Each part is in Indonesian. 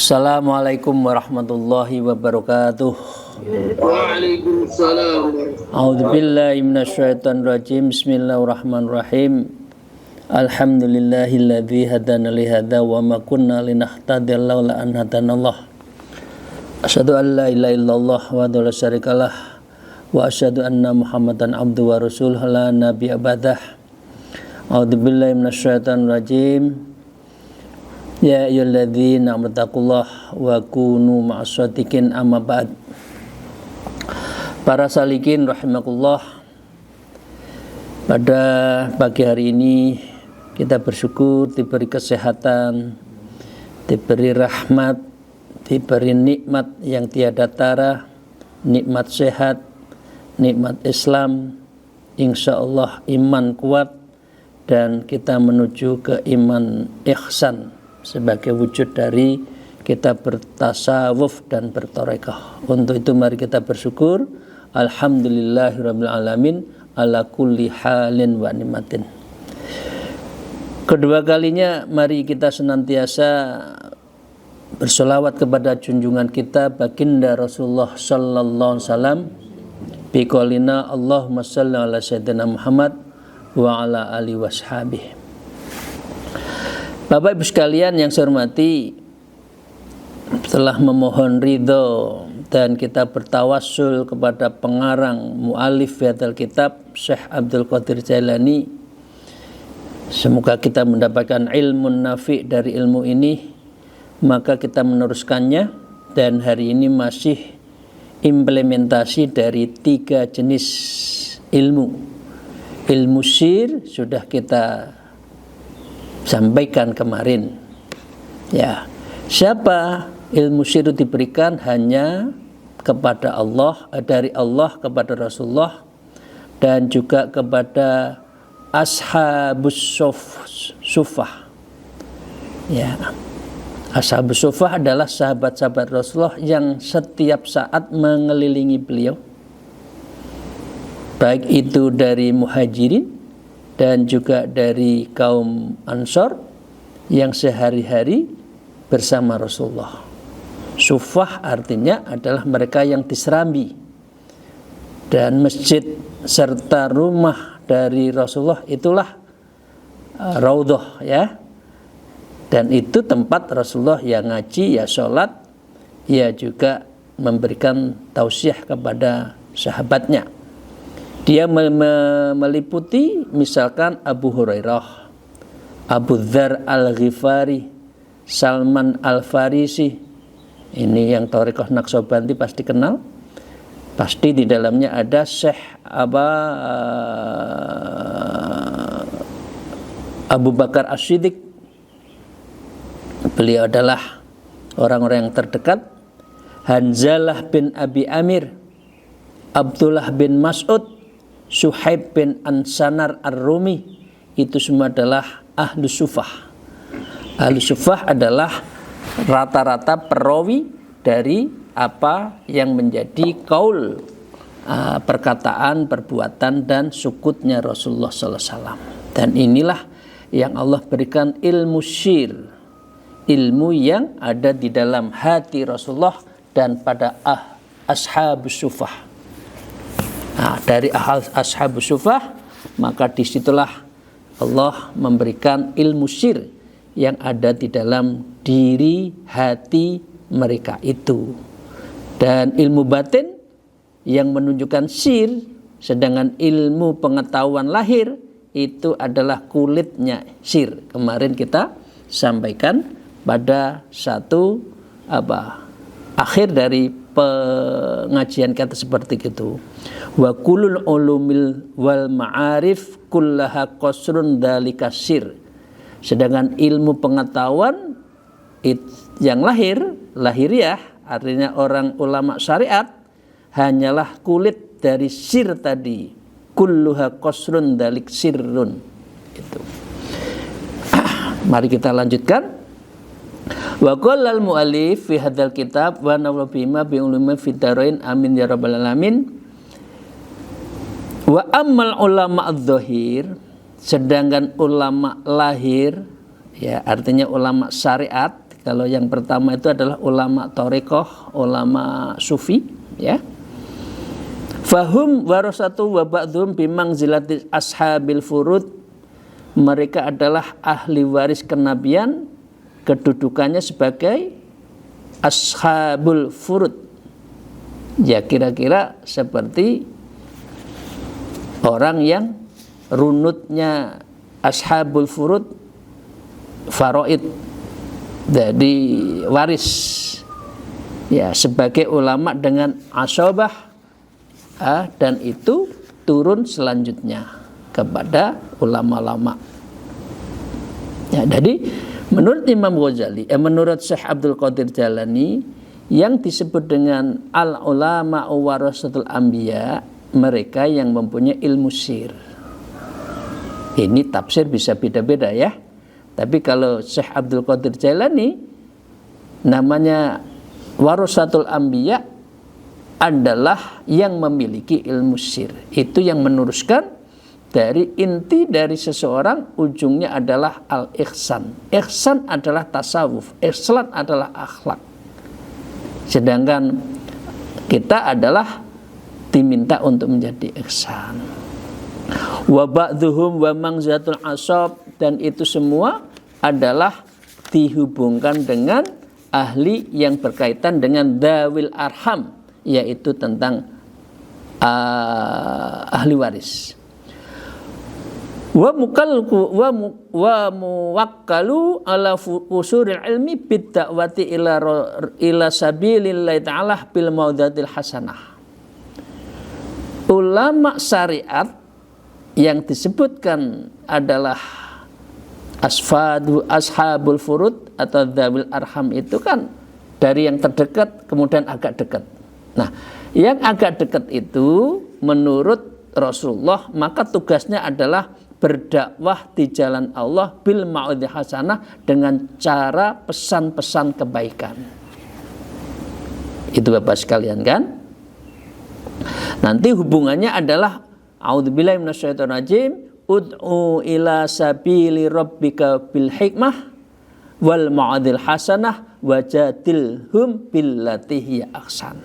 Assalamualaikum warahmatullahi wabarakatuh. Waalaikumsalam. A'udzubillahi minasyaitonirrajim. Bismillahirrahmanirrahim. Alhamdulillahilladzi hadana li hadza wa ma kunna linahtadiya laula an hadanallah. Asyhadu an la ilaha illallah wa la syarikalah wa asyhadu anna Muhammadan abduhu wa rasuluhu la nabiyya ba'dah. A'udzubillahi minasyaitonirrajim. Ya ayyuhalladzina amanu taqullaha wa kunu ma'as-shadiqin amma ba'd. Para salikin rahimakumullah, pada pagi hari ini kita bersyukur diberi kesehatan, diberi rahmat, diberi nikmat yang tiada tara, nikmat sehat, nikmat Islam, insyaallah iman kuat, dan kita menuju ke iman ihsan sebagai wujud dari kita bertasawuf dan bertarekah. Untuk itu mari kita bersyukur. Alhamdulillahirabbil alamin ala kulli halin wa nimatin. Kedua kalinya mari kita senantiasa bersolawat kepada junjungan kita baginda Rasulullah sallallahu alaihi wasallam biqaulina Allahumma shalli ala sayyidina Muhammad wa ala alihi washabihi. Bapak Ibu sekalian yang saya hormati, setelah memohon ridho dan kita bertawassul kepada pengarang mu'alif hadal kitab Syekh Abdul Qadir Jailani, semoga kita mendapatkan ilmu nafi' dari ilmu ini, maka kita meneruskannya, dan hari ini masih implementasi dari 3 jenis ilmu. Ilmu syir sudah kita sampaikan kemarin. Ya, siapa ilmu syir diberikan? Hanya kepada Allah, dari Allah kepada Rasulullah, dan juga kepada ashabus sufah. Ya, ashabus sufah adalah sahabat-sahabat Rasulullah yang setiap saat mengelilingi beliau, baik itu dari muhajirin dan juga dari kaum Ansor yang sehari-hari bersama Rasulullah. Sufah artinya adalah mereka yang diserambi, dan masjid serta rumah dari Rasulullah itulah Raudhah, ya. Dan itu tempat Rasulullah yang ngaji, ya sholat, ya juga memberikan tausiah kepada sahabatnya. Dia meliputi misalkan Abu Hurairah, Abu Dzar Al-Ghifari, Salman Al-Farisi. Ini yang Thariqah Naqsyabandi pasti kenal. Pasti di dalamnya ada Syekh Abu Bakar As-Siddiq. Beliau adalah orang-orang yang terdekat. Hanzalah bin Abi Amir, Abdullah bin Mas'ud, Suhaib bin Ansanar Ar-Rumi, itu semua adalah ahlu sufah. Ahlu sufah adalah rata-rata perawi dari apa yang menjadi kaul, perkataan, perbuatan, dan sukutnya Rasulullah SAW. Dan inilah yang Allah berikan ilmu syir, ilmu yang ada di dalam hati Rasulullah dan pada ashabus sufah. Nah, dari ashabus sufah, maka disitulah Allah memberikan ilmu syir yang ada di dalam diri hati mereka itu. Dan ilmu batin yang menunjukkan syir, sedangkan ilmu pengetahuan lahir itu adalah kulitnya syir. Kemarin kita sampaikan pada satu akhir dari pengajian kita seperti itu. Wa kulul ulumil wal ma'arif kullaha qasrun dzalika syir. Sedangkan ilmu pengetahuan yang lahiriah, artinya orang ulama syariat, hanyalah kulit dari sir tadi. Kulluha qasrun dalik sirrun. Itu. Mari kita lanjutkan. Wa qala al-mu'allif fi hadzal kitab wa nawwa bima bi ulumi fid darain amin ya rabbal alamin. Wa ammal ulama adz-dzahir, sedangkan ulama lahir, ya artinya ulama syariat. Kalau yang pertama itu adalah ulama thariqah, ulama sufi, ya. Fahum warasatu wa ba'dhum bimangzilati ashabil furud. Mereka adalah ahli waris kenabian, kedudukannya sebagai ashabul furud. Ya kira-kira seperti orang yang runutnya ashabul furud, faraid, jadi waris, ya sebagai ulama dengan asabah, dan itu turun selanjutnya kepada ulama-ulama. Ya, jadi menurut Imam Ghazali, menurut Syekh Abdul Qadir Jalani, yang disebut dengan al-ulama warasatul anbiya, mereka yang mempunyai ilmu sir. Ini tafsir bisa beda-beda ya. Tapi kalau Syekh Abdul Qadir Jalani, namanya warasatul anbiya adalah yang memiliki ilmu sir. Itu yang meneruskan dari inti dari seseorang, ujungnya adalah al-ihsan. Ihsan adalah tasawuf, ihsan adalah akhlak. Sedangkan kita adalah diminta untuk menjadi ihsan. Wa ba'dhuhum wa mangzatul asab, dan itu semua adalah dihubungkan dengan ahli yang berkaitan dengan dawil arham, yaitu tentang ahli waris. Wa muwakkalu ala usuril ilmi bid-da'wati ila sabilillahi ta'ala bil maudatil hasanah. Ulama syariat yang disebutkan adalah ashabul furud atau dzawil arham itu kan dari yang terdekat kemudian agak dekat. Nah, yang agak dekat itu menurut Rasulullah maka tugasnya adalah berdakwah di jalan Allah bil mau'idhi hasanah, dengan cara pesan-pesan kebaikan. Itu Bapak sekalian kan? Nanti hubungannya adalah a'udzubillahi minasyaitonirrajim, ud'u ila sabili rabbika bil hikmah wal mau'idhil hasanah wajadilhum billati hiya ahsan.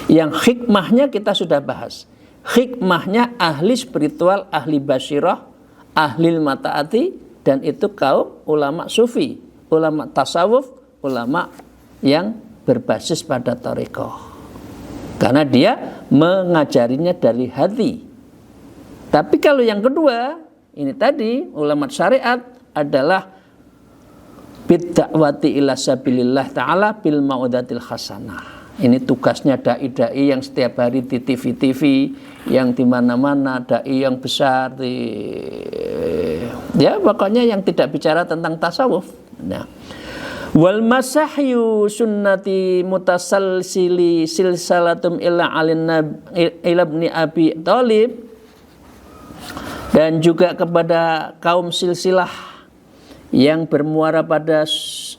Yang hikmahnya kita sudah bahas. Hikmahnya ahli spiritual, ahli basyirah, ahli mataati, dan itu kaum ulama sufi, ulama tasawuf, ulama yang berbasis pada thariqah. Karena dia mengajarinya dari hati. Tapi kalau yang kedua, ini tadi ulama syariat adalah bid-da'wati ila sabilillah ta'ala bil mau'udatil hasanah. Ini tugasnya dai-dai yang setiap hari di TV-TV, yang di mana-mana, dai yang besar, ya pokoknya yang tidak bicara tentang tasawuf. Nah, wal masahyu sunnati mutasalsili silsalatum ila ibni Abi Thalib, dan juga kepada kaum silsilah yang bermuara pada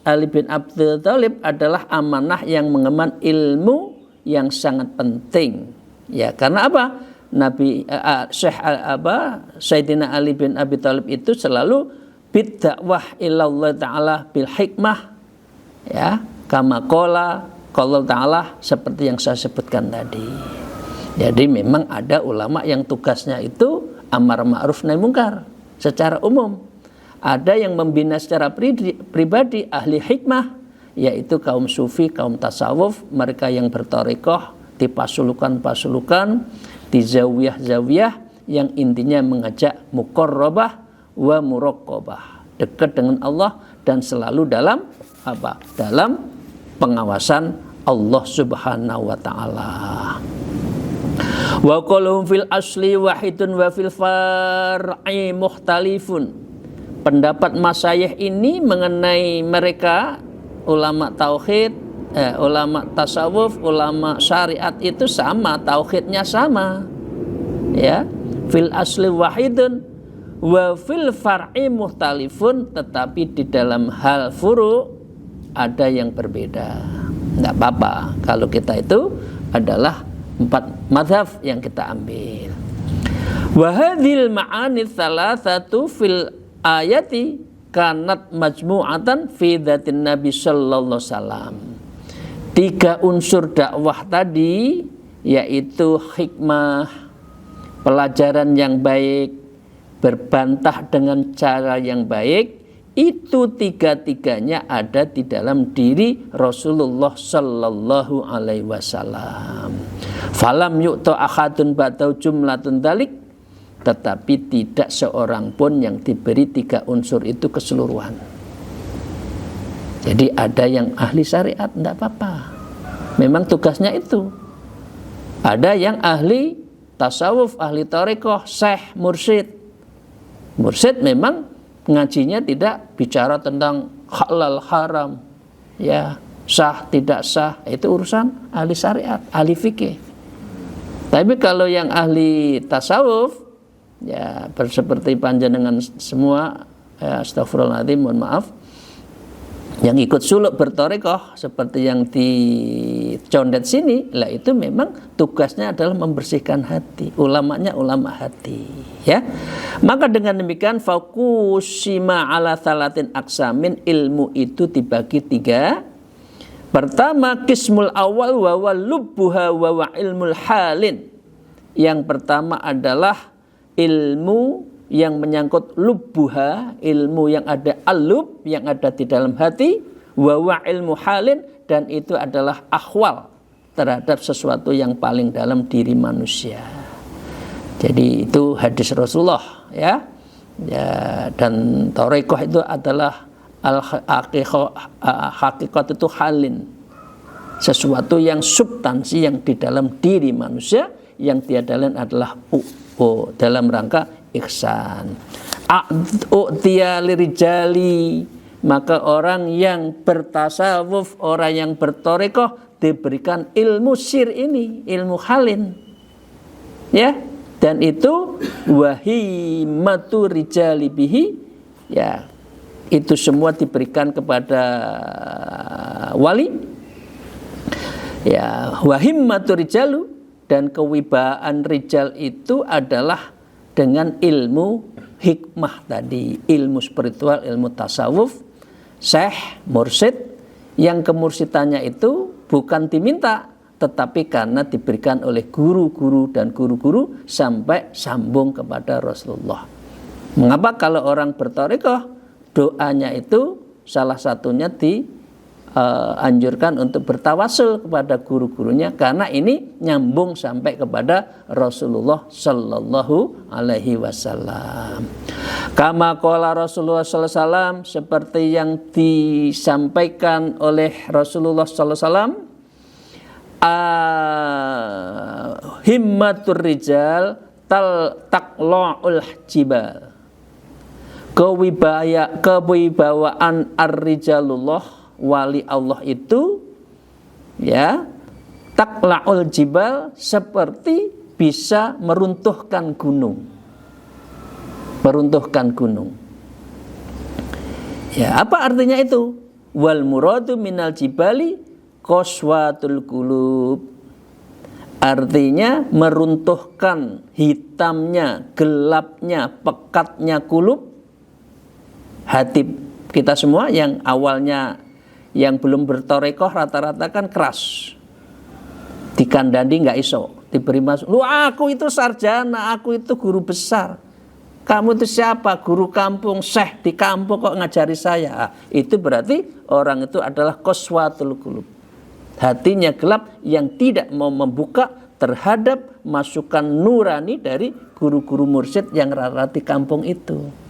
Ali bin Abi Thalib adalah amanah yang mengemban ilmu yang sangat penting. Ya, karena apa? Sayyidina Ali bin Abi Thalib itu selalu bid-da'wah ilallah ta'ala bil hikmah, ya, kama qala ta'ala, seperti yang saya sebutkan tadi. Jadi memang ada ulama yang tugasnya itu amar ma'ruf nahi mungkar secara umum. Ada yang membina secara pribadi ahli hikmah, yaitu kaum sufi, kaum tasawuf, mereka yang berthariqah di pasulukan-pasulukan, di zawiyah-zawiyah yang intinya mengajak muqarrabah wa muraqabah, dekat dengan Allah dan selalu dalam apa? Dalam pengawasan Allah Subhanahu wa taala. Wa qaluhum fil asli wahidun wa fil far'i mukhtalifun. Pendapat masyayikh ini mengenai mereka ulama tauhid ulama tasawuf, ulama syariat itu sama, tauhidnya sama. Ya, fil asli wahidun wa fil far'i mukhtalifun, tetapi di dalam hal furu' ada yang berbeda. Tidak apa-apa kalau kita itu adalah 4 mazhab yang kita ambil. Wa hadhil ma'ani thalathatu fil ayati kanat majmu'atan fi dzatin Nabi sallallahu alaihi wasallam. 3 unsur dakwah tadi, yaitu hikmah, pelajaran yang baik, berbantah dengan cara yang baik, itu 3-tiganya ada di dalam diri Rasulullah sallallahu alaihi wasallam. Falam yu'ta ahadun ba'dau jumlatun dalik, tetapi tidak seorang pun yang diberi 3 unsur itu keseluruhan. Jadi ada yang ahli syariat, tidak apa-apa, memang tugasnya itu. Ada yang ahli tasawuf, ahli thariqah, syekh, mursyid. Mursyid memang ngajinya tidak bicara tentang halal haram, ya, sah tidak sah, itu urusan ahli syariat, ahli fikih. Tapi kalau yang ahli tasawuf, ya seperti panjenengan semua, ya, astagfirullahaladzim, mohon maaf, yang ikut suluk berthariqah seperti yang di condet sini, lah itu memang tugasnya adalah membersihkan hati. Ulamanya ulama hati, ya. Maka dengan demikian fokusima ala salatin aksamin, ilmu itu dibagi 3. Pertama, qismul awal wa lubbuha wa ilmul halin. Yang pertama adalah ilmu yang menyangkut lubbuha, ilmu yang ada al-lub, yang ada di dalam hati, wa ilmu halin, dan itu adalah akhwal terhadap sesuatu yang paling dalam diri manusia. Jadi itu hadis Rasulullah, ya. Ya, dan thariqah itu adalah hakikat itu halin, sesuatu yang substansi yang di dalam diri manusia, yang tiada lain adalah dalam rangka ihsan. U'tiya lirijali, maka orang yang bertasawuf, orang yang berthariqah diberikan ilmu sir ini, ilmu halin, ya. Dan itu wahimatu rijali bihi, ya, itu semua diberikan kepada wali, ya. Wahimmatu rijalu, dan kewibawaan rijal itu adalah dengan ilmu hikmah tadi, ilmu spiritual, ilmu tasawuf, syekh, mursyid, yang kemursidannya itu bukan diminta, tetapi karena diberikan oleh guru-guru dan guru-guru sampai sambung kepada Rasulullah. Mengapa kalau orang berthariqah doanya itu salah satunya dianjurkan untuk bertawasul kepada guru-gurunya, karena ini nyambung sampai kepada Rasulullah sallallahu alaihi wasallam. Kama qala Rasulullah sallallahu alaihi wasallam, seperti yang disampaikan oleh Rasulullah sallallahu alaihi wasallam, himmatur rijal taqla'ul jibal. Kewibawaan ar-rijalullah, wali Allah itu, ya, taqla'ul jibal, seperti bisa meruntuhkan gunung. Meruntuhkan gunung. Ya, apa artinya itu? Wal muradu minal jibali qaswatul qulub. Artinya meruntuhkan hitamnya, gelapnya, pekatnya kulub, hati kita semua yang awalnya, yang belum berthariqah rata-rata kan keras, dikandani nggak iso, diberi masuk, lu aku itu sarjana, aku itu guru besar, kamu itu siapa? Guru kampung, syekh di kampung kok ngajari saya. Itu berarti orang itu adalah qaswatul qulub, hatinya gelap, yang tidak mau membuka terhadap masukan nurani dari guru-guru mursyid yang rata-rata di kampung itu.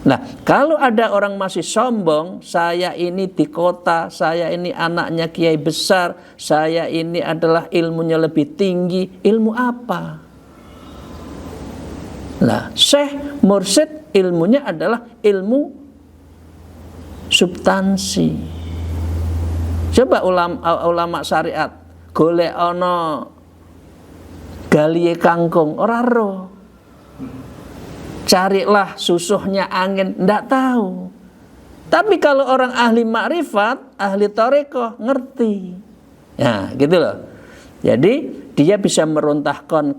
Nah, kalau ada orang masih sombong, saya ini di kota, saya ini anaknya kiai besar, saya ini adalah ilmunya lebih tinggi, ilmu apa? Nah, syekh mursyid ilmunya adalah ilmu substansi, Coba ulama syariat golek ana galihe kangkung ora ro. Carilah susuhnya angin, ndak tahu. Tapi kalau orang ahli makrifat, ahli tarekoh ngerti. Nah, gitu loh. Jadi dia bisa meruntuhkan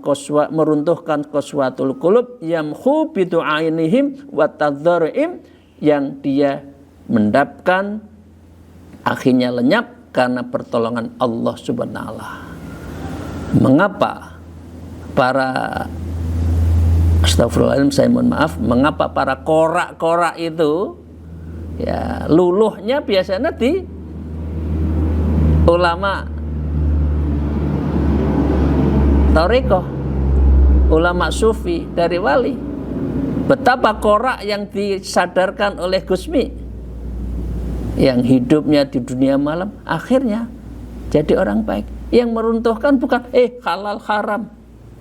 qaswatul qulub yamhu bi du'ainihim wa tadharrihim, yang dia mendapatkan akhirnya lenyap karena pertolongan Allah Subhanahu wa taala. Mengapa para astagfirullahaladzim, saya mohon maaf, mengapa para korak-korak itu ya luluhnya biasanya di ulama tarekoh, ulama sufi dari wali. Betapa korak yang disadarkan oleh Gusmi, yang hidupnya di dunia malam akhirnya jadi orang baik. Yang meruntuhkan bukan halal haram,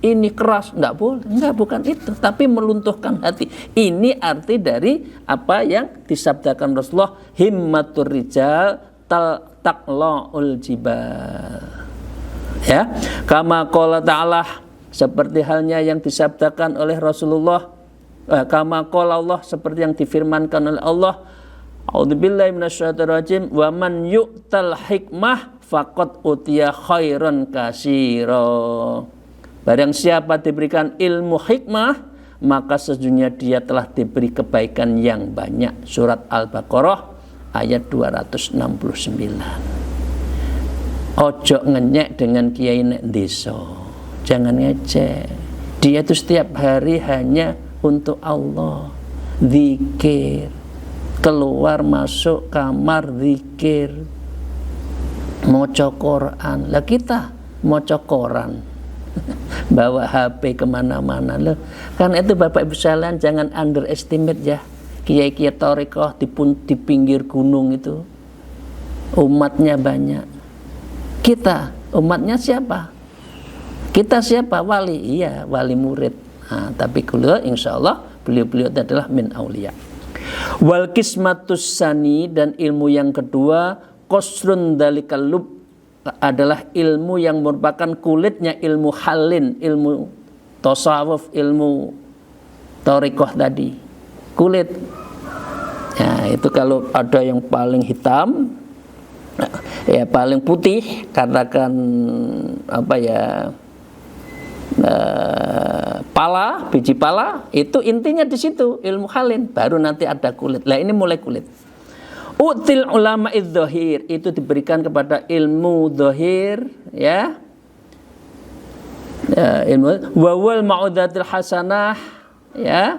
ini keras, enggak boleh, enggak, bukan itu, tapi meluntuhkan hati. Ini arti dari apa yang disabdakan Rasulullah, himmatur rijal taqla'ul jibal. Ya, kama qala ta'ala, seperti halnya yang disabdakan oleh Rasulullah, kama qala Allah, seperti yang difirmankan oleh Allah, a'udzubillahi minasyaitonir rajim, wa man yu'tal hikmah faqad utiya khairan katsira. Barang siapa diberikan ilmu hikmah, maka sesungguhnya dia telah diberi kebaikan yang banyak. Surat Al-Baqarah ayat 269. Ojo ngenyek dengan kiai nek desa. Jangan ngecek. Dia itu setiap hari hanya untuk Allah. Zikir. Keluar masuk kamar zikir. Maca Quran. Lah kita maca Quran. Bawa HP kemana-mana loh. Karena itu Bapak Ibu sekalian, jangan underestimate ya kiai-kiai tarekoh di pinggir gunung itu. Umatnya banyak. Kita umatnya siapa? Kita siapa? Wali. Iya, wali murid. Nah, tapi kalau insya Allah beliau-beliau adalah min aulia. Wal kismatus sani, dan ilmu yang kedua, qasrun dalikal lub, adalah ilmu yang merupakan kulitnya ilmu halin, ilmu tasawuf, ilmu tarekoh tadi. Kulit. Ya, itu kalau ada yang paling hitam, ya paling putih, katakan apa ya, pala, biji pala, itu intinya di situ ilmu halin, baru nanti ada kulit. Lah ini mulai kulit. Util ulama idzohir, itu diberikan kepada ilmu zohir, ya, ilmu wawal ma'udatil hasanah, ya,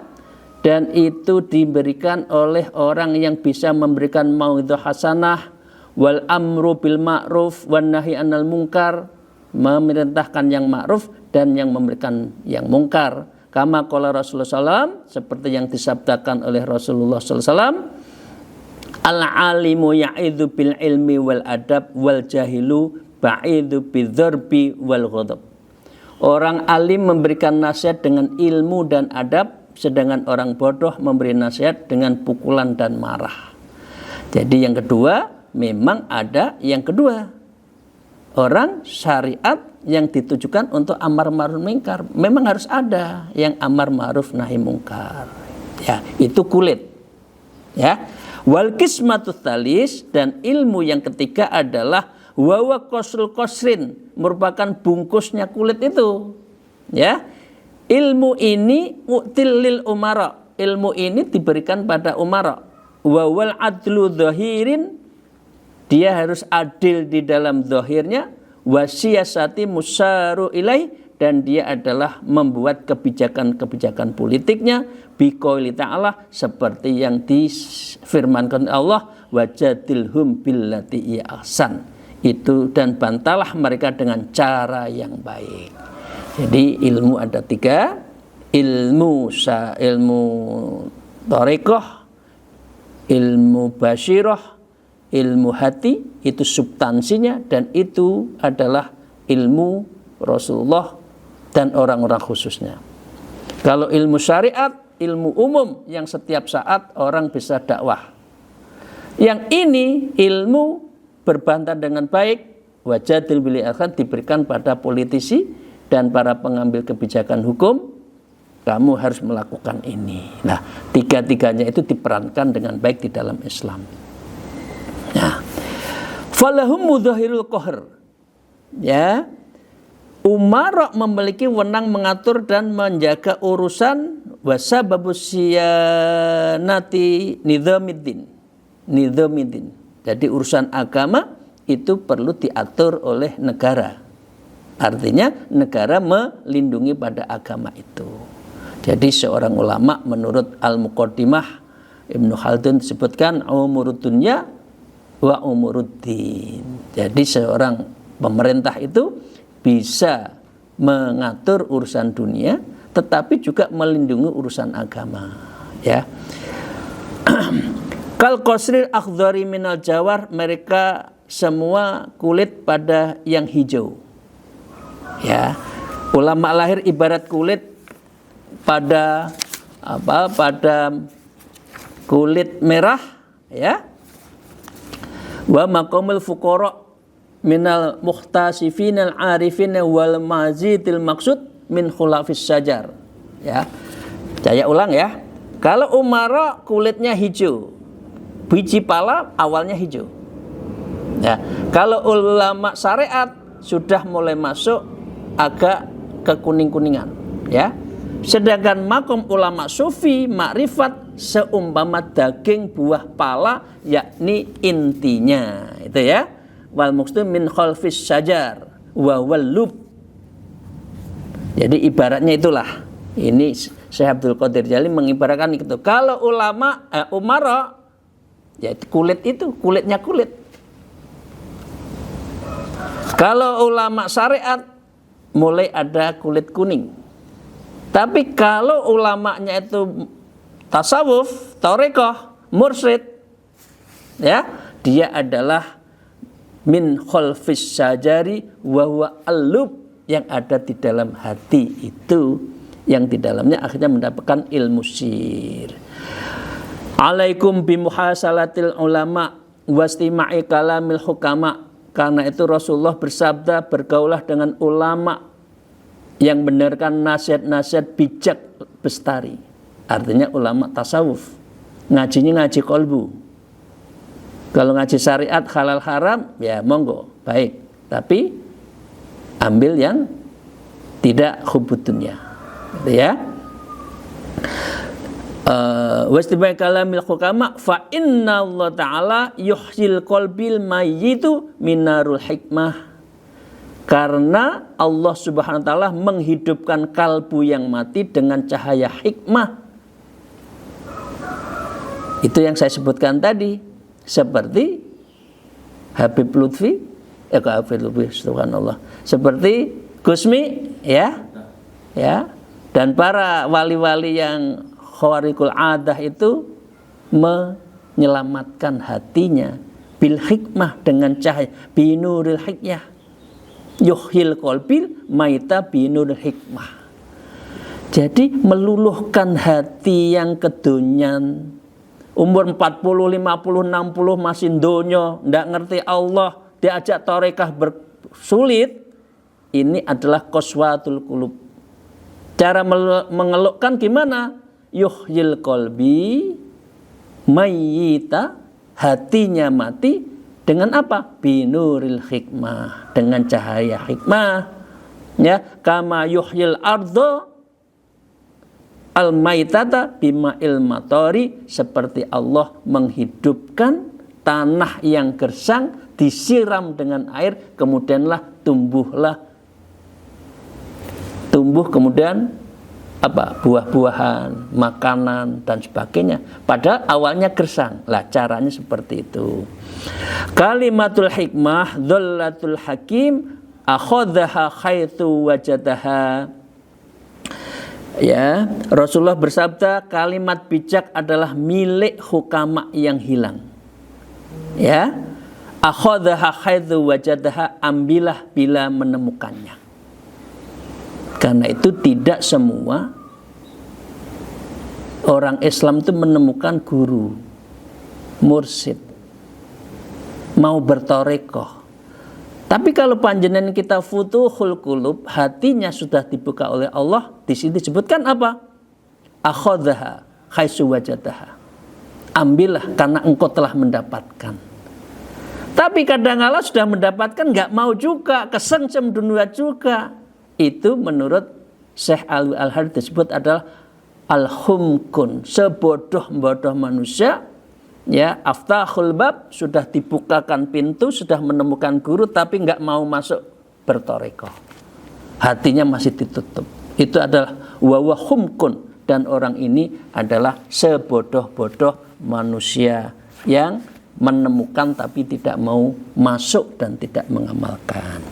dan itu diberikan oleh orang yang bisa memberikan mau'idhah hasanah, wal amru bil ma'ruf wan nahi anil munkar, memerintahkan yang ma'ruf dan yang memberikan yang mungkar. Kama qala Rasulullah SAW, seperti yang disabdakan oleh Rasulullah SAW, al-alimu ya'idhu bil ilmi wal adab wal jahilu ba'idhu bidzarbi wal ghadab. Orang alim memberikan nasihat dengan ilmu dan adab, sedangkan orang bodoh memberi nasihat dengan pukulan dan marah. Jadi yang kedua, memang ada yang kedua, orang syariat yang ditujukan untuk amar ma'ruf munkar, memang harus ada yang amar ma'ruf nahi munkar. Ya, itu kulit. Ya. Wal kismatut tsalis, dan ilmu yang ketiga adalah wawa qasrul qasrin, merupakan bungkusnya kulit itu. Ya. Ilmu ini util lil umara, ilmu ini diberikan pada umara. Wawal adlu zahirin, dia harus adil di dalam zahirnya, wasiyasati musaru ilai, dan dia adalah membuat kebijakan-kebijakan politiknya biqouli ta'ala, seperti yang difirmankan Allah, wajadilhum billati ahsan, itu, dan bantalah mereka dengan cara yang baik. Jadi ilmu ada tiga, ilmu tarekoh, ilmu basyirah, ilmu hati, itu substansinya, dan itu adalah ilmu Rasulullah dan orang-orang khususnya. Kalau ilmu syariat, ilmu umum yang setiap saat orang bisa dakwah. Yang ini ilmu berbantah dengan baik, wajadil bil akhir diberikan pada politisi dan para pengambil kebijakan hukum, kamu harus melakukan ini. Nah, tiga-tiganya itu diperankan dengan baik di dalam Islam. Nah, falahum mudhahirul qahr. Ya, umara memiliki wewenang mengatur dan menjaga urusan wasababus siyanati nizamiddin. Jadi urusan agama itu perlu diatur oleh negara. Artinya negara melindungi pada agama itu. Jadi seorang ulama menurut Al-Muqaddimah Ibnu Khaldun disebutkan umurud dunya wa umuruddin. Jadi seorang pemerintah itu bisa mengatur urusan dunia, tetapi juga melindungi urusan agama. Ya. Kal qasril akhdari minal jawar, mereka semua kulit pada yang hijau. Ya. Ulama lahir ibarat kulit pada pada kulit merah, ya. Wa maqamul fuqara minal muhtasifin al-arifin wal mazidil maksud min khulafis syajar. Ya. Saya ulang ya. Kalau umara kulitnya hijau, biji pala awalnya hijau. Ya. Kalau ulama syariat sudah mulai masuk agak kekuning-kuningan, ya. Sedangkan makom ulama sufi makrifat seumpama daging buah pala, yakni intinya, itu ya. Wal muqsud min khalfis syajar wa wallub. Jadi ibaratnya itulah. Ini Syekh Abdul Qadir Jalil mengibaratkan itu. Kalau ulama umara, ya kulit itu, kulitnya kulit. Kalau ulama syariat mulai ada kulit kuning. Tapi kalau ulamanya itu tasawuf, tareqah, mursyid, ya, dia adalah min khalfis syajari wa huwa al-lub, yang ada di dalam hati itu, yang di dalamnya akhirnya mendapatkan ilmu sir. Alaikum bimuhasalatil ulama wastima'i kalamil hukama. Karena itu Rasulullah bersabda, bergaulah dengan ulama yang benarkan nasihat-nasihat bijak bestari. Artinya ulama tasawuf, ngajinya ngaji kolbu. Kalau ngaji syariat halal haram, ya monggo, baik. Tapi ambil yang tidak hubud dunya, ya. Wastibai kalamil hukama fa inna Allah ta'ala yuhyil qalbil mayyitu minarul hikmah. Karena Allah subhanahu wa ta'ala menghidupkan kalbu yang mati dengan cahaya hikmah. Itu yang saya sebutkan tadi. Seperti Habib Lutfi, subhanallah. Seperti Gusmi, ya, dan para wali-wali yang khawariqul adah itu menyelamatkan hatinya bil hikmah, dengan cahaya binuril hikmah. Yuhyil qalbil maita binuril hikmah. Jadi meluluhkan hati yang kedonyan, umur 40, 50, 60 masih donya, ndak ngerti Allah, diajak tarekah bersulit. Ini adalah qaswatul qulub. Cara mengelukkan gimana? Yuhyil qalbi mayyita, hatinya mati dengan apa? Binuril hikmah, dengan cahaya hikmah. Ya, kama yuhyil ardha al-maitata bima'il matori, seperti Allah menghidupkan tanah yang gersang, disiram dengan air, kemudianlah tumbuh kemudian apa? Buah-buahan, makanan dan sebagainya. Padahal awalnya gersang. Lah caranya seperti itu. Kalimatul hikmah dhallatul hakim akhadhaha khaitu wajadaha. Ya, Rasulullah bersabda, kalimat bijak adalah milik hukama yang hilang. Ya, akhadhaha khaitu wajadaha, ambillah bila menemukannya. Karena itu tidak semua orang Islam itu menemukan guru, mursyid. mau bertorekoh. Tapi kalau panjenengan kita futuhul qulub, hatinya sudah dibuka oleh Allah, di sini disebutkan apa? Akhadhaha haitsu wajadaha. Ambillah karena engkau telah mendapatkan. Tapi kadang-kala sudah mendapatkan nggak mau juga, kesengsem dunia juga. Itu menurut Syekh Alwi Al-Harith disebut adalah al-humkun, sebodoh-bodoh manusia. Ya, aftahul bab, sudah dibukakan pintu, sudah menemukan guru, tapi nggak mau masuk bertorekoh. Hatinya masih ditutup. Itu adalah wawa humkun, dan orang ini adalah sebodoh-bodoh manusia yang menemukan tapi tidak mau masuk dan tidak mengamalkan.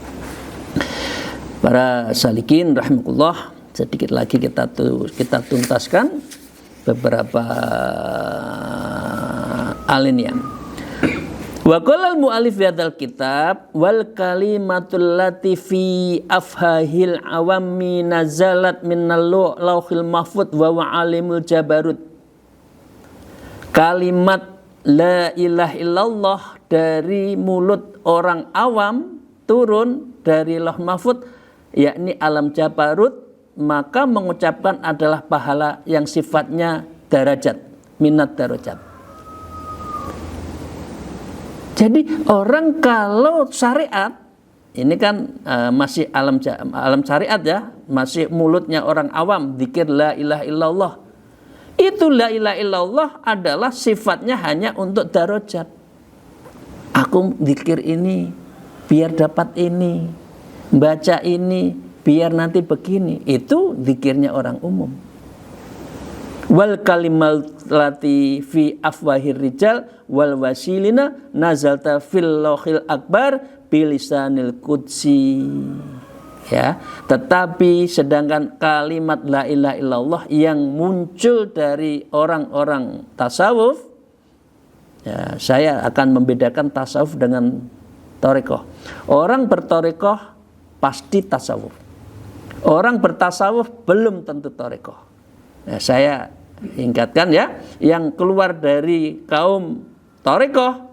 Para salikin rahimakumullah, sedikit lagi kita tuntaskan beberapa alinea. Wa qala al-mu'allif fi hadzal kitab wal kalimatul lati fi afhahil awammi nazalat minal lauhil mahfuz wa alimul jabarut. Kalimat la ilaha illallah dari mulut orang awam turun dari lauh mahfuz, yakni alam jabarut, maka mengucapkan adalah pahala yang sifatnya darajat, minat darajat. Jadi orang kalau syariat ini kan masih alam syariat ya, masih mulutnya orang awam zikir la ilaha illallah. Itu la ilaha illallah adalah sifatnya hanya untuk darajat. Aku zikir ini biar dapat ini, baca ini biar nanti begini. Itu zikirnya orang umum. Wal kalimati fi afwahir rijal wal wasilina nazalta fil lauhil akbar bilisanil qudsi. Ya, tetapi sedangkan kalimat la ilaha illallah yang muncul dari orang-orang tasawuf, ya, saya akan membedakan tasawuf dengan tarekoh. Orang bertarekoh pasti tasawuf. Orang bertasawuf belum tentu tarekoh. Nah, saya ingatkan ya, yang keluar dari kaum tarekoh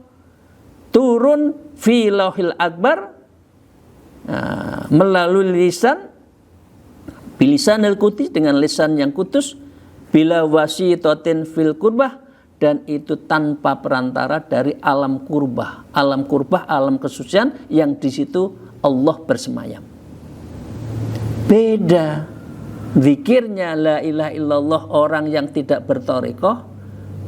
turun fi lauhil akbar melalui lisan bilisanil qudsi, dengan lisan yang kudus, bila wasitotin fil kurbah, dan itu tanpa perantara dari alam kurbah, alam kesucian yang di situ Allah bersemayam. Beda zikirnya la ilaha illallah orang yang tidak bertarekoh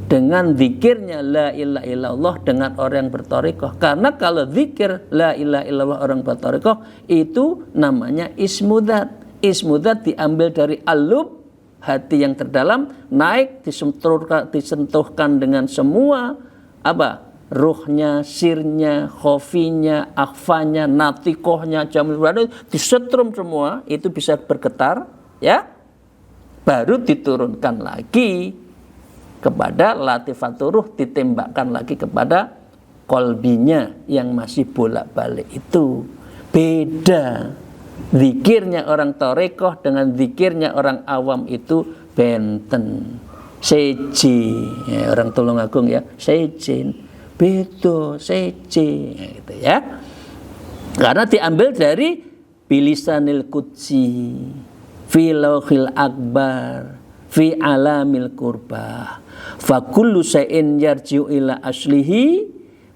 dengan zikirnya la ilaha illallah dengan orang yang bertarekoh. Karena kalau zikir la ilaha illallah orang bertarekoh itu namanya ismudzat. Ismudzat diambil dari alub, hati yang terdalam, naik disentuhkan dengan semua apa? Ruhnya, sirnya, khofinya, akhfanya, natikohnya, jamil badan, disetrum semua, itu bisa bergetar, ya. Baru diturunkan lagi kepada latifatul ruh, ditembakkan lagi kepada kolbinya yang masih bolak-balik itu. Beda zikirnya orang tarekoh dengan zikirnya orang awam itu benten. Seji, ya, orang Tulungagung ya, sejin, bedo, seji, ya, gitu ya. Karena diambil dari bilisanil qudsi, fi lauhil akbar, fi alamil kurbah. Fakullu syai'in yarji'u ila aslihi,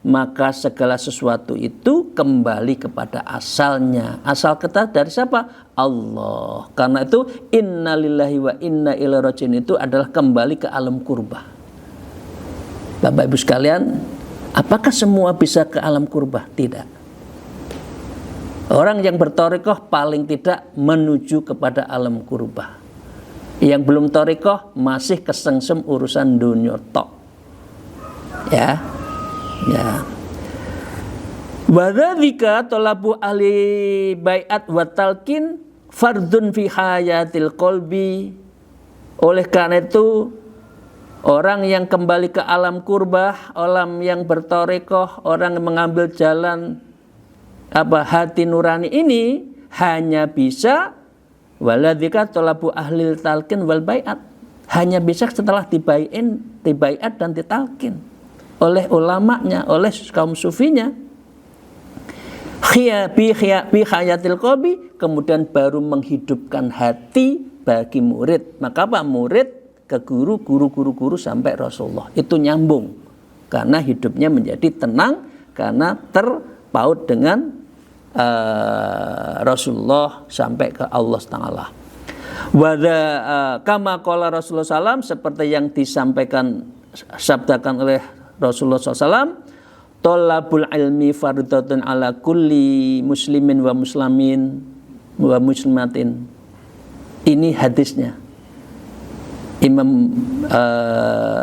maka segala sesuatu itu kembali kepada asalnya. Asal kita dari siapa? Allah. Karena itu innalillahi wa inna ilaihi raji'un itu adalah kembali ke alam kurbah. Bapak Ibu sekalian, apakah semua bisa ke alam kurbah? Tidak. Orang yang bertarekoh paling tidak menuju kepada alam kurbah. Yang belum tarekoh masih kesengsem urusan dunia tok. Ya. Ya. Wadzalika talabu ahli bai'at wa talqin fardun fi hayatil qalbi. Oleh karena itu orang yang kembali ke alam kurbah, orang yang bertarekoh, orang yang mengambil jalan hati nurani ini hanya bisa waladzika talabu ahlil talqin wal bai'at, hanya bisa setelah dibai'at dan ditalqin. oleh ulamanya, oleh kaum sufinya. Bi hayatil qalbi, kemudian baru menghidupkan hati bagi murid. Maka apa? Murid ke guru, guru sampai Rasulullah. Itu nyambung karena hidupnya menjadi tenang karena terpaut dengan Rasulullah sampai ke Allah Ta'ala. Wada kama qala Rasulullah SAW, seperti yang sabdakan oleh Rasulullah SAW, tolabul ilmi fardhatun ala kulli muslimin wa muslimin wa muslimatin. Ini hadisnya. Imam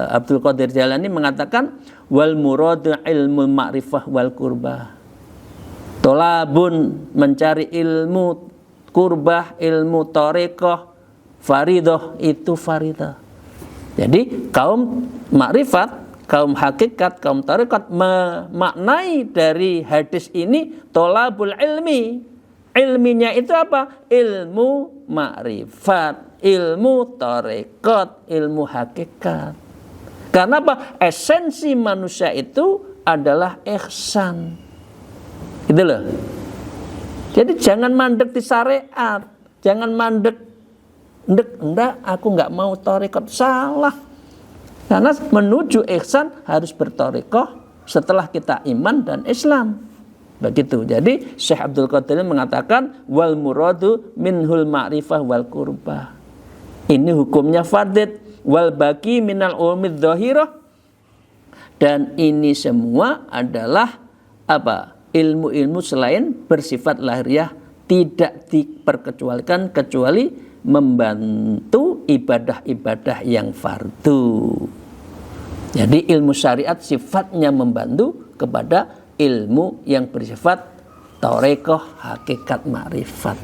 Abdul Qadir Jailani mengatakan wal muradu ilmu ma'rifah wal qurbah. Tolabun, mencari ilmu kurbah, ilmu thariqah, faridah, itu faridah. Jadi kaum makrifat, kaum hakikat, kaum thariqat memaknai dari hadis ini tolabul ilmi. Ilminya itu apa? Ilmu makrifat, ilmu thariqat, ilmu hakikat. Karena apa? Esensi manusia itu adalah ihsan. Gitu loh. Jadi jangan mandek di syariat, jangan mandek, enggak, aku enggak mau thariqat, salah. Karena menuju ihsan harus berthariqah setelah kita iman dan Islam. Begitu. Jadi Syekh Abdul Qadir mengatakan wal muradu minhul ma'rifah wal qurbah. Ini hukumnya fardid, wal baqi minal ulumid dhahirah. Dan ini semua adalah apa? Ilmu-ilmu selain bersifat lahiriah, tidak diperkecualikan kecuali membantu ibadah-ibadah yang fardu. Jadi ilmu syariat sifatnya membantu kepada ilmu yang bersifat thariqah, hakikat, ma'rifat.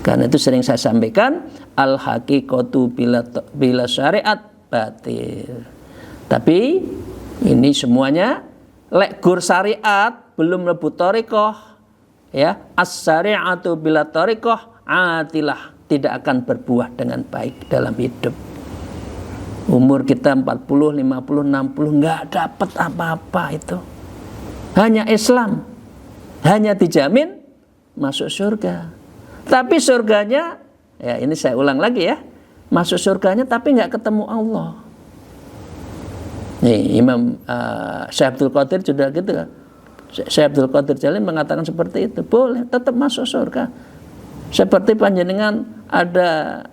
Karena itu sering saya sampaikan, al haqiqatu bila syariat batil. Tapi ini semuanya lek gur syariat belum mlebu thariqah, ya, as-syari'atu bila thariqah atilah, tidak akan berbuah dengan baik dalam hidup. Umur kita 40, 50, 60 enggak dapat apa-apa itu. Hanya Islam, hanya dijamin masuk surga. Tapi surganya, ya ini saya ulang lagi ya, masuk surganya tapi enggak ketemu Allah. Nih Imam Syekh Abdul Qadir juga gitu kan. Syekh Abdul Qadir Jalil mengatakan seperti itu, boleh tetap masuk surga. Seperti panjenengan ada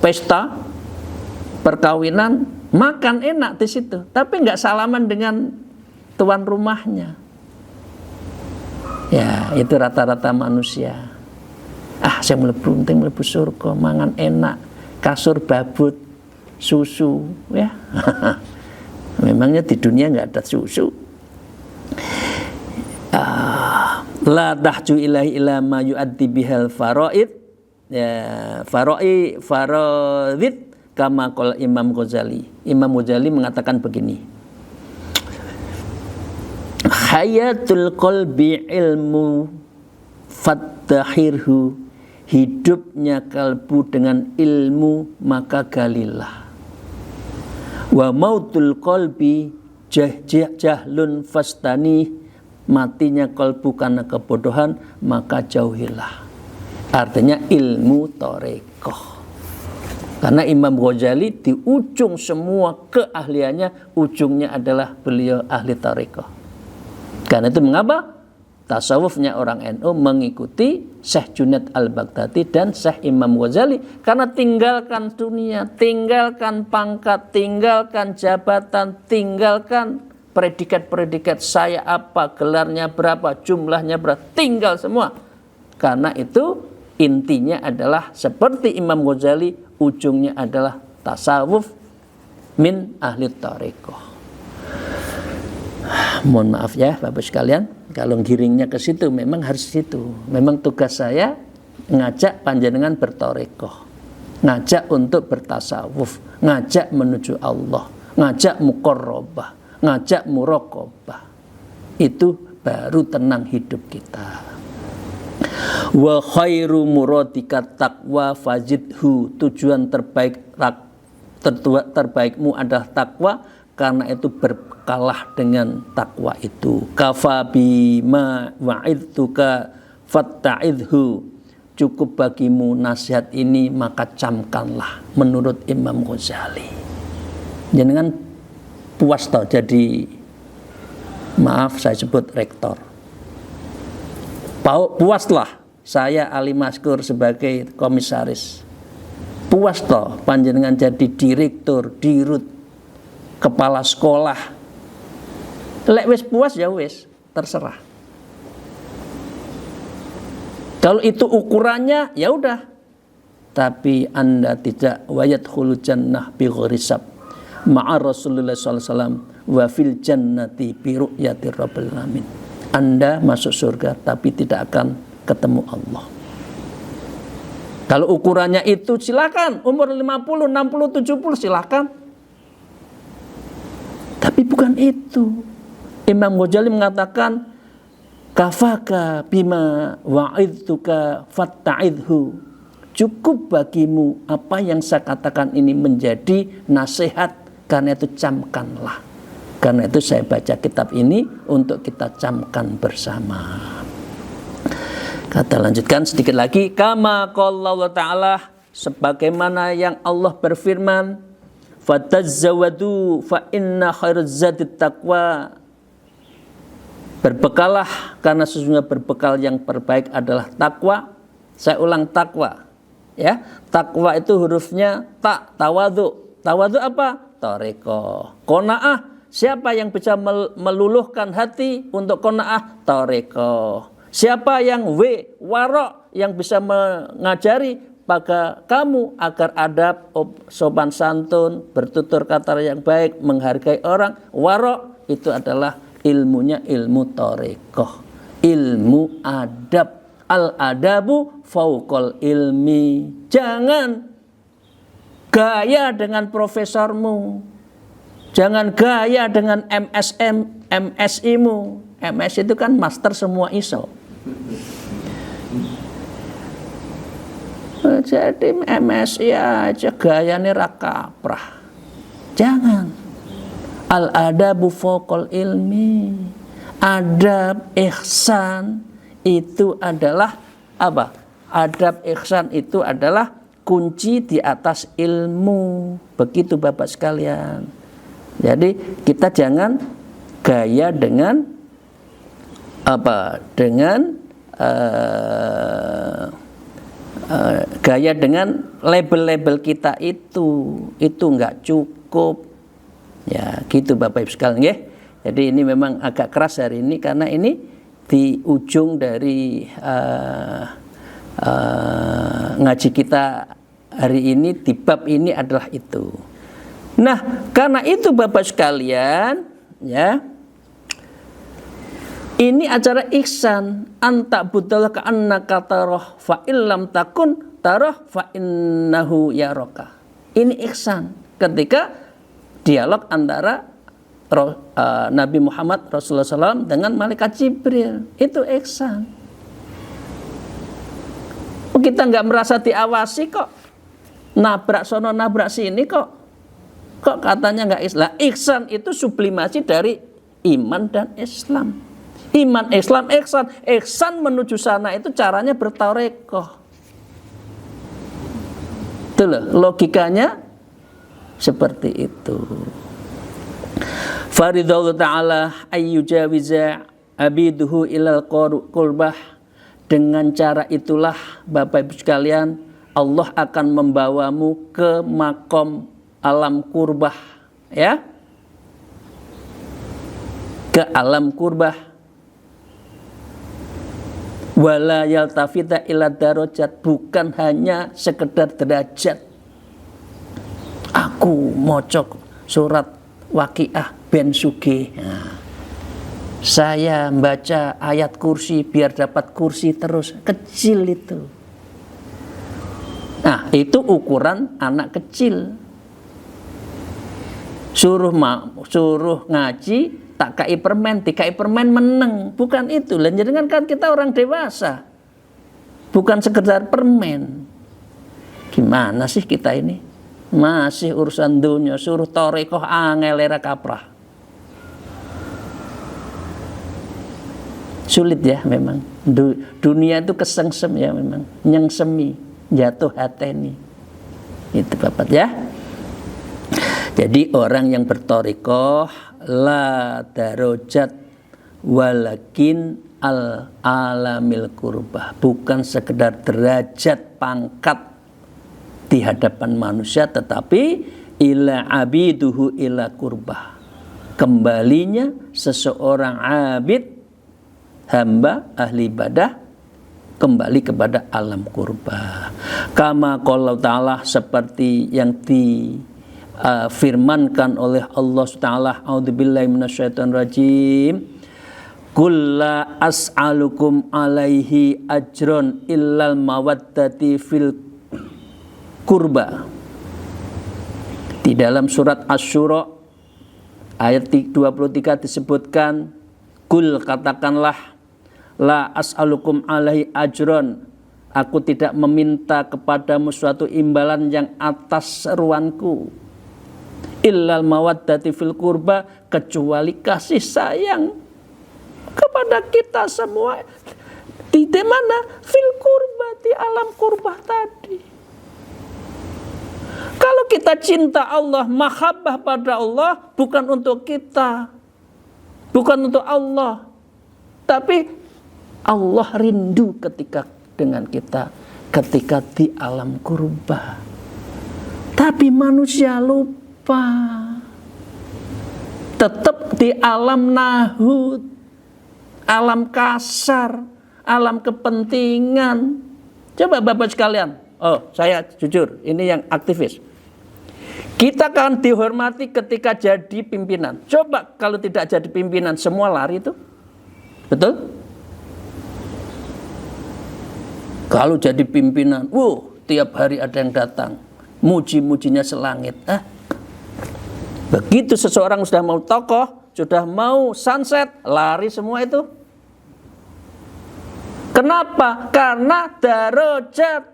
pesta perkawinan, makan enak di situ, tapi nggak salaman dengan tuan rumahnya. Ya itu rata-rata manusia. Saya mlebu surga, mangan enak, kasur babut, susu, ya. Memangnya di dunia nggak ada susu. La tahju ilahi ila ma yu'addi bihal faraid, ya, faraid kama qala Imam Ghazali. Imam Ghazali mengatakan begini, hayatul qalbi ilmu fattahirhu, hidupnya kalbu dengan ilmu maka galilah. Wa mautul qalbi jahlun fastani, matinya kalbu karena kebodohan maka jauhilah. Artinya ilmu thariqah. Karena Imam Ghazali di ujung semua keahliannya, ujungnya adalah beliau ahli thariqah. Karena itu mengapa tasawufnya orang NU mengikuti Syekh Junaid Al-Baghdadi dan Syekh Imam Ghazali, karena tinggalkan dunia, tinggalkan pangkat, tinggalkan jabatan, tinggalkan predikat-predikat saya apa, gelarnya berapa, jumlahnya berapa, tinggal semua. Karena itu intinya adalah seperti Imam Ghazali, ujungnya adalah tasawuf min ahli thariqah. Mohon maaf ya Bapak sekalian, kalau giringnya ke situ memang harus situ. Memang tugas saya ngajak panjenengan berthariqah, ngajak untuk bertasawuf, ngajak menuju Allah, ngajak muqarrabah, ngajak muraqabah. Itu baru tenang hidup kita. Wa khairu muradika taqwa fazidhu, tujuan terbaikmu adalah takwa, karena itu berkalah dengan takwa itu. Kafa bima wa'idtuka fatta'idhu, cukup bagimu nasihat ini maka camkanlah, menurut Imam Ghazali. Jangan puas toh jadi, maaf saya sebut rektor, puaslah saya Ali Maskur sebagai komisaris, puas toh panjenengan jadi direktur, dirut, kepala sekolah. Lek wis puas ya wis, terserah. Kalau itu ukurannya ya udah. Tapi Anda tidak wayadkhulu jannah bi gharisab ma'a Rasulullah sallallahu alaihi wasallam wa fil jannati bi ru'yati rabbil alamin. Anda masuk surga tapi tidak akan ketemu Allah. Kalau ukurannya itu silakan, umur 50, 60, 70 silakan. Tapi bukan itu. Imam Ghazali mengatakan kafaka bima wa'idtuka fatta'idhu, cukup bagimu apa yang saya katakan ini menjadi nasihat, karena itu camkanlah. Karena itu saya baca kitab ini untuk kita camkan bersama. Kata lanjutkan sedikit lagi, kama qala Allah Ta'ala, sebagaimana yang Allah berfirman, fatazawwadu fa inna khairaz zadit taqwa, berbekalah karena sesungguhnya berbekal yang terbaik adalah takwa. Saya ulang, takwa. Ya, takwa itu hurufnya ta, tawadhu. Tawadhu apa? Toreko. Qanaah, siapa yang bisa meluluhkan hati untuk qanaah? Toreko. Siapa yang warok, yang bisa mengajari pada kamu agar adab, sopan santun, bertutur kata yang baik, menghargai orang. Warok itu adalah ilmunya ilmu torekoh, ilmu adab. Al-adabu fauqal ilmi. Jangan gaya dengan profesormu, jangan gaya dengan MSI-mu. MS itu kan master semua ISO. Jadi MSI aja gayanya rakaprah. Jangan. Al-adabu fauqal ilmi. Adab, ihsan itu adalah apa? Adab, ihsan itu adalah kunci di atas ilmu. Begitu Bapak sekalian. Jadi kita jangan gaya dengan apa? Dengan gaya dengan label-label kita itu enggak cukup. Ya, gitu Bapak Ibu sekalian ya. Jadi ini memang agak keras hari ini karena ini di ujung dari ngaji kita hari ini di bab ini adalah itu. Nah, karena itu Bapak sekalian, ya. Ini acara ihsan, anta budal ka annaka tarah fa illam takun tarah fa innahu yaraka. Ini ihsan ketika dialog antara Nabi Muhammad Rasulullah SAW dengan malaikat Jibril. Itu ihsan. Kita nggak merasa diawasi kok, nabrak sono nabrak sini kok katanya nggak Islam. Ihsan itu sublimasi dari iman dan Islam. Iman, Islam, ihsan. Ihsan menuju sana itu caranya bertarekoh. Itu loh, logikanya seperti itu. Faridallahu ta'ala ayyujawiza abiduhu ilal qurbah. Dengan cara itulah Bapak Ibu sekalian, Allah akan membawamu ke makom alam kurbah, ya, ke alam kurbah. Wala yaltafita ila darajat, bukan hanya sekedar derajat. Aku mocok surat Waqiah ben sugih. Nah, saya membaca ayat kursi biar dapat kursi terus. Kecil itu. Nah, itu ukuran anak kecil. Suruh ngaji, tak kai permen, dikai permen meneng. Bukan itu. Jadi kan kita orang dewasa. Bukan sekedar permen. Gimana sih kita ini? Masih urusan dunia, suruh tarekoh angel era kaprah. Sulit ya memang. Dunia itu kesengsem ya memang. Nyengsemi, jatuh hateni. Itu Bapak ya. Jadi orang yang bertarekoh la darajat walakin al alamil kurbah, bukan sekedar derajat pangkat di hadapan manusia, tetapi ila abiduhu ila kurbah, kembalinya seseorang abid, hamba ahli ibadah, kembali kepada alam kurbah. Kama qala ta'ala, seperti yang firmankan oleh Allah Ta'ala, a'udzubillahi minasyaitonir rajim, qul la as'alukum alaihi ajron illal mawaddati fil kurba. Di dalam surat Asy-Syura ayat 23 disebutkan, qul, katakanlah, la as'alukum alaihi ajron, aku tidak meminta kepadamu suatu imbalan yang atas seruanku, illal mawaddati fil kurba, kecuali kasih sayang kepada kita semua. Di mana? Fil kurba, di alam kurba tadi. Kalau kita cinta Allah, mahabbah pada Allah, bukan untuk kita, bukan untuk Allah, tapi Allah rindu ketika dengan kita, ketika di alam kurba. Tapi manusia lupa, tetap di alam nahud, alam kasar, alam kepentingan. Coba Bapak sekalian, saya jujur, ini yang aktivis. Kita akan dihormati ketika jadi pimpinan. Coba kalau tidak jadi pimpinan, semua lari itu. Betul? Kalau jadi pimpinan, tiap hari ada yang datang, muji-mujinya selangit. Begitu seseorang sudah mau tokoh, sudah mau sunset, lari semua itu. Kenapa? Karena darajat,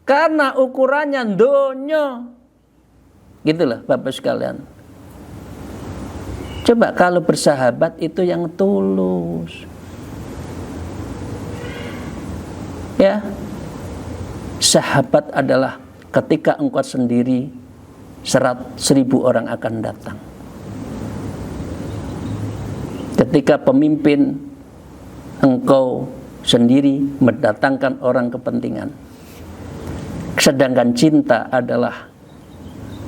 karena ukurannya donya. Gitulah Bapak sekalian. Coba kalau bersahabat itu yang tulus. Ya. Sahabat adalah ketika engkau sendiri, 1.000 orang akan datang. Ketika pemimpin engkau sendiri mendatangkan orang kepentingan. Sedangkan cinta adalah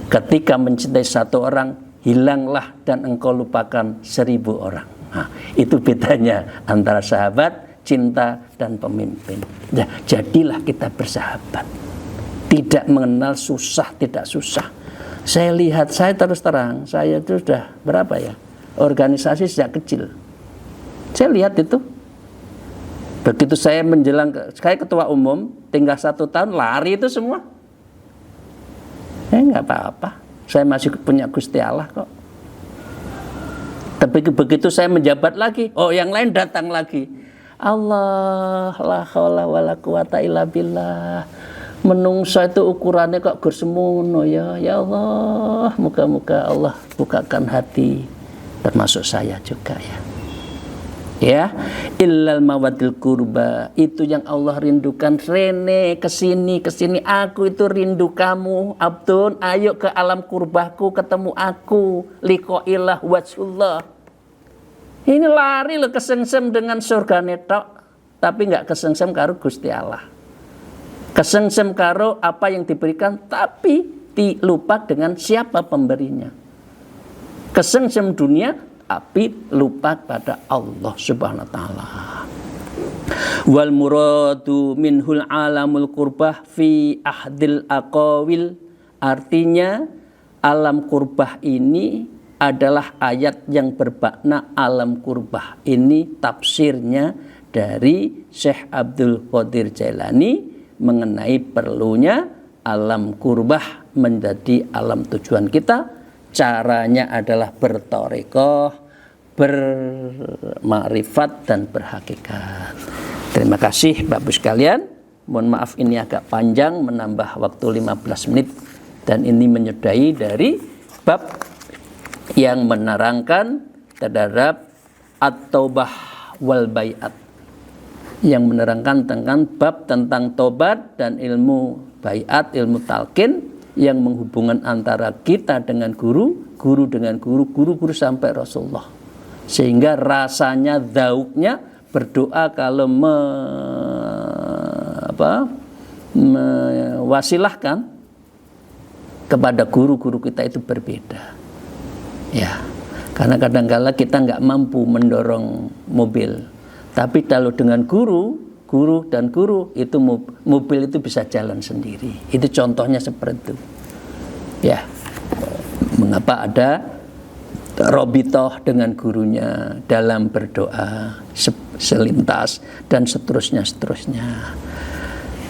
ketika mencintai satu orang, hilanglah dan engkau lupakan 1.000 orang. Nah, itu bedanya antara sahabat, cinta, dan pemimpin. Nah, jadilah kita bersahabat. Tidak mengenal susah, tidak susah. Saya lihat, saya terus terang, saya itu sudah berapa ya? Organisasi sejak kecil. Saya lihat itu. Begitu saya menjelang, saya ketua umum, tinggal 1 tahun, lari itu semua. Nggak apa-apa, saya masih punya Gusti Allah kok. Tapi begitu saya menjabat lagi, yang lain datang lagi. Allah, la haula wala quwata illa billah. Menungso itu ukurannya kok gersemono ya. Ya Allah, moga-moga Allah bukakan hati, termasuk saya juga ya. Ya, illal mawadil kurba, itu yang Allah rindukan. Rene kesini, aku itu rindu kamu. Abdun, ayo ke alam kurbahku, ketemu aku. Liqailah wajhullah. Ini lari lo kesengsem dengan surga netok, tapi nggak kesengsem karo Gusti Allah. Kesengsem karo apa yang diberikan, tapi lupa dengan siapa pemberinya. Kesengsem dunia, tapi lupa pada Allah Subhanahu wa taala. Wal muradu minhul alamul qurbah fi ahdil aqawil, artinya alam kurbah ini adalah ayat yang bermakna alam kurbah. Ini tafsirnya dari Syekh Abdul Qadir Jailani mengenai perlunya alam kurbah menjadi alam tujuan kita. Caranya adalah bertarekoh, bermakrifat, dan berhakikat. Terima kasih Bapak sekalian. Mohon maaf ini agak panjang, menambah waktu 15 menit Dan ini menyudahi dari bab yang menerangkan terhadap at-taubah wal bai'at, yang menerangkan tentang bab tentang tobat dan ilmu bai'at, ilmu talqin, yang menghubungkan antara kita dengan guru, guru dengan guru, guru sampai Rasulullah. Sehingga rasanya, zauknya berdoa kalau mewasilahkan kepada guru-guru kita itu berbeda. Ya, karena kadang-kala kita nggak mampu mendorong mobil, tapi kalau dengan guru dan guru itu mobil itu bisa jalan sendiri. Itu contohnya seperti itu. Ya, mengapa ada robitoh dengan gurunya dalam berdoa selintas dan seterusnya.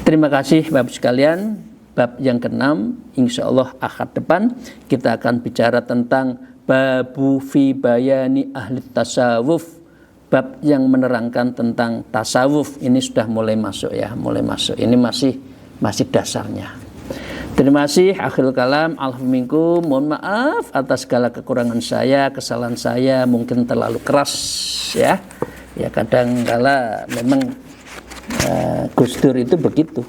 Terima kasih Bapak sekalian. Bab yang ke-6, insya Allah akad depan kita akan bicara tentang babu fi bayani ahli tasawuf, bab yang menerangkan tentang tasawuf. Ini sudah mulai masuk ya, ini masih dasarnya. Terima kasih, akhirul kalam, alhamdulillah. Mohon maaf atas segala kekurangan saya, kesalahan saya mungkin terlalu keras ya. Ya kadang kala memang Gus Dur itu begitu.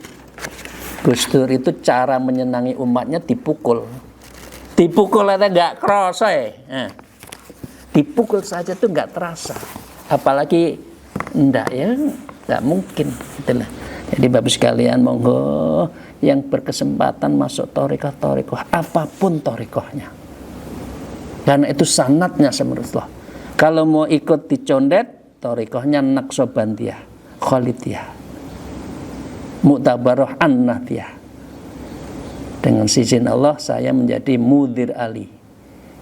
Gus Dur itu cara menyenangi umatnya dipukul aja nggak kerasa ya. Dipukul saja tuh nggak terasa, apalagi nggak mungkin itulah. Jadi Bapak sekalian, monggo yang berkesempatan masuk thariqah apapun thariqahnya, karena itu sanatnya menurut Allah. Kalau mau ikut dicondet, thariqahnya Naqsabandiyah, Khalidiyah, Mu'tabarah An-Nahdiyah. Dengan izin Allah saya menjadi Mudir Ali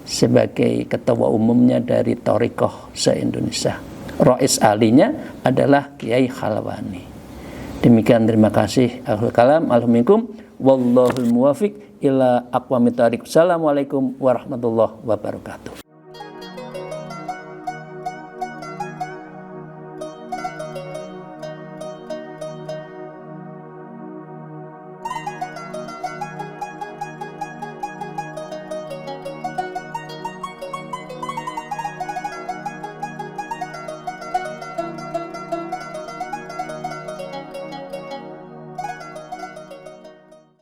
sebagai ketua umumnya dari thariqah se-Indonesia. Rais alinya adalah Kiai Khalwani. Demikian, terima kasih. Akhirul kalam, alhamdulillah. Wallahul muwafiq ila aqwamit thariq. Assalamualaikum warahmatullahi wabarakatuh.